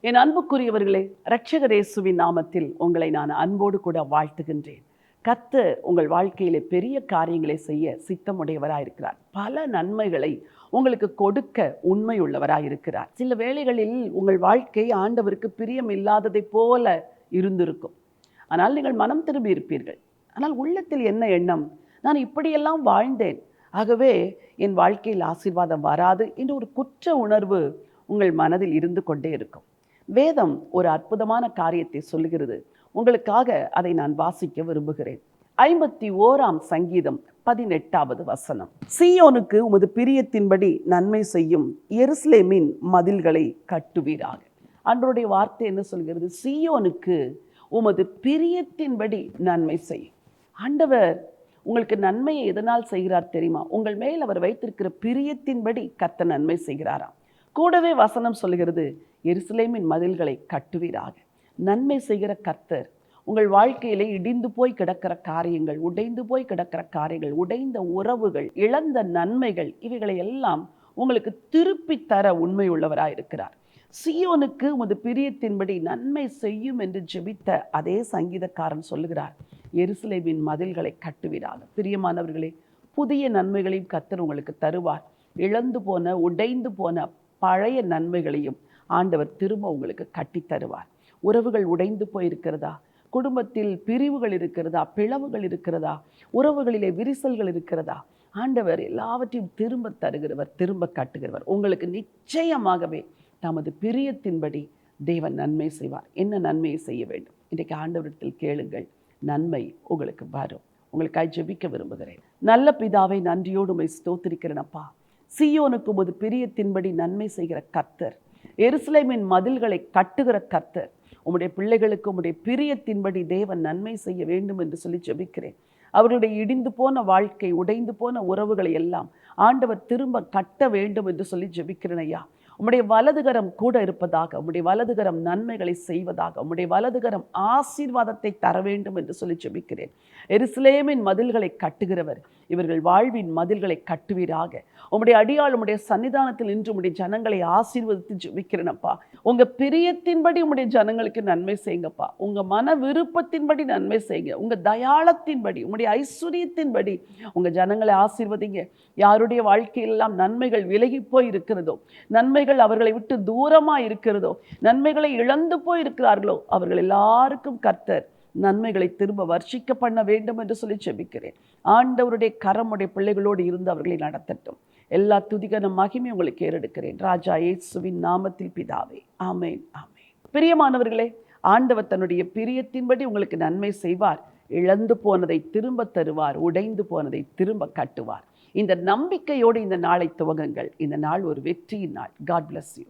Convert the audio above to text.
என் அன்புக்குரியவர்களே, இரட்சகர் இயேசுவின் நாமத்தில் உங்களை நான் அன்போடு கூட வாழ்த்துகின்றேன். கர்த்தர் உங்கள் வாழ்க்கையிலே பெரிய காரியங்களை செய்ய சித்தமுடையவராயிருக்கிறார். பல நன்மைகளை உங்களுக்கு கொடுக்க உண்மையுள்ளவராயிருக்கிறார். சில வேளைகளில் உங்கள் வாழ்க்கை ஆண்டவருக்கு பிரியம் இல்லாததை போல இருந்திருக்கும். ஆனால் நீங்கள் மனம் திரும்பி இருப்பீர்கள். ஆனால் உள்ளத்தில் என்ன எண்ணம்? நான் இப்படியெல்லாம் வாழ்ந்தேன், ஆகவே என் வாழ்க்கையில் ஆசீர்வாதம் வராது என்று ஒரு குற்ற உணர்வு உங்கள் மனதில் இருந்து கொண்டே இருக்கும். வேதம் ஒரு அற்புதமான காரியத்தை சொல்லுகிறது. உங்களுக்காக அதை நான் வாசிக்க விரும்புகிறேன். 51ஆம் சங்கீதம் 18வது வசனம். சீயோனுக்கு உமது பிரியத்தின்படி நன்மை செய்யும் எருசலேமின் மதில்களை கட்டுவீராக. ஆண்டவருடைய வார்த்தை என்ன சொல்கிறது? சீயோனுக்கு உமது பிரியத்தின்படி நன்மை செய்யும். ஆண்டவர் உங்களுக்கு நன்மையை எதனால் செய்கிறார் தெரியுமா? உங்கள் மேல் அவர் வைத்திருக்கிற பிரியத்தின்படி கர்த்தர் நன்மை செய்கிறாராம். கூடவே வசனம் சொல்கிறது, எருசலேமின் மதில்களை கட்டுவீராக. நன்மை செய்கிற கர்த்தர் உங்கள் வாழ்க்கையிலே இடிந்து போய் கிடக்கிற காரியங்கள், உடைந்து போய் கிடக்கிற காரியங்கள், உடைந்த உறவுகள், இழந்த நன்மைகள், இவைகளை எல்லாம் உங்களுக்கு திருப்பி தர உண்மை உள்ளவராயிருக்கிறார். சீயோனுக்கு உமது பிரியத்தின்படி நன்மை செய்யும் என்று ஜெபித்த அதே சங்கீதக்காரன் சொல்லுகிறார், எருசலேமின் மதில்களை கட்டுவீராக. பிரியமானவர்களே, புதிய நன்மைகளையும் கர்த்தர் உங்களுக்கு தருவார். இழந்து போன, உடைந்து போன பழைய நன்மைகளையும் ஆண்டவர் திரும்ப உங்களுக்கு கட்டி தருவார். உறவுகள் உடைந்து போயிருக்கிறதா? குடும்பத்தில் பிரிவுகள் இருக்கிறதா? பிளவுகள் இருக்கிறதா? உறவுகளிலே விரிசல்கள் இருக்கிறதா? ஆண்டவர் எல்லாவற்றையும் திரும்ப தருகிறவர், திரும்ப கட்டுகிறவர். உங்களுக்கு நிச்சயமாகவே தமது பிரியத்தின்படி தேவன் நன்மை செய்வார். என்ன நன்மையை செய்ய வேண்டும்? இன்றைக்கு ஆண்டவரிடத்தில் கேளுங்கள், நன்மை உங்களுக்கு வரும். உங்களுக்காக ஜெபிக்க விரும்புகிறேன். நல்ல பிதாவை, நன்றியோடு உம்மை ஸ்தோத்திரிக்கிறேனப்பா. சீயோனுக்கு உமது பிரியத்தின்படி நன்மை செய்கிற கர்த்தர், எருசலேமின் மதில்களை கட்டுகிற கர்த்தர், உம்முடைய பிள்ளைகளுக்கு உம்முடைய பிரியத்தின்படி தேவன் நன்மை செய்ய வேண்டும் என்று சொல்லி ஜெபிக்கிறேன். அவருடைய இடிந்து போன வாழ்க்கை, உடைந்து போன உறவுகளை எல்லாம் ஆண்டவர் திரும்ப கட்ட வேண்டும் என்று சொல்லி ஜெபிக்கிறேன் ஐயா. உம்முடைய வலதுகரம் கூட இருப்பதாக, உம்முடைய வலதுகரம் நன்மைகளை செய்வதாக, உம்முடைய வலதுகரம் ஆசீர்வாதத்தை தர வேண்டும் என்று சொல்லி ஜெபிக்கிறேன். எருசலேமின் மதில்களை கட்டுகிறவர், இவர்கள் வாழ்வின் மதில்களை கட்டுவீராக. உம்முடைய அடியாள் உம்முடைய சன்னிதானத்தில் நின்று உம்முடைய ஜனங்களை ஆசீர்வதித்து ஜெபிக்கிறேனப்பா. உங்க பிரியத்தின்படி உம்முடைய ஜனங்களுக்கு நன்மை செய்யுங்கப்பா. உங்க மன விருப்பத்தின்படி நன்மை செய்யுங்க. உங்க தயாளத்தின்படி, உம்முடைய ஐஸ்வர்யத்தின்படி உங்க ஜனங்களை ஆசீர்வதிங்க. யாருடைய வாழ்க்கையெல்லாம் நன்மைகள் விலகி போய் இருக்கிறதோ, நன்மைகள் அவர்களை விட்டு தூரமா இருக்கிறதோ, நன்மைகளை இழந்து போய் இருக்கிறார்களோ, அவர்கள் எல்லாருக்கும் கர்த்தர் நன்மைகளை திரும்ப வர்ஷிக்க பண்ண வேண்டும் என்று சொல்லி ஜெபிக்கிறேன். ஆண்டவருடைய கரமுடைய பிள்ளைகளோடு இருந்து அவர்களை நடத்தட்டும். எல்லா துதிகன மகிமை உங்களுக்கு ஏறெடுக்கிறேன் ராஜா இயேசுவின் நாமத்தில் பிதாவே, ஆமேன், ஆமேன். பிரியமானவர்களே, ஆண்டவர் தன்னுடைய பிரியத்தின்படி உங்களுக்கு நன்மை செய்வார். இழந்து போனதை திரும்ப தருவார், உடைந்து போனதை திரும்ப கட்டுவார். இந்த நம்பிக்கையோடு இந்த நாளை துவங்குங்கள். இந்த நாள் ஒரு வெற்றியின் நாள். God bless you.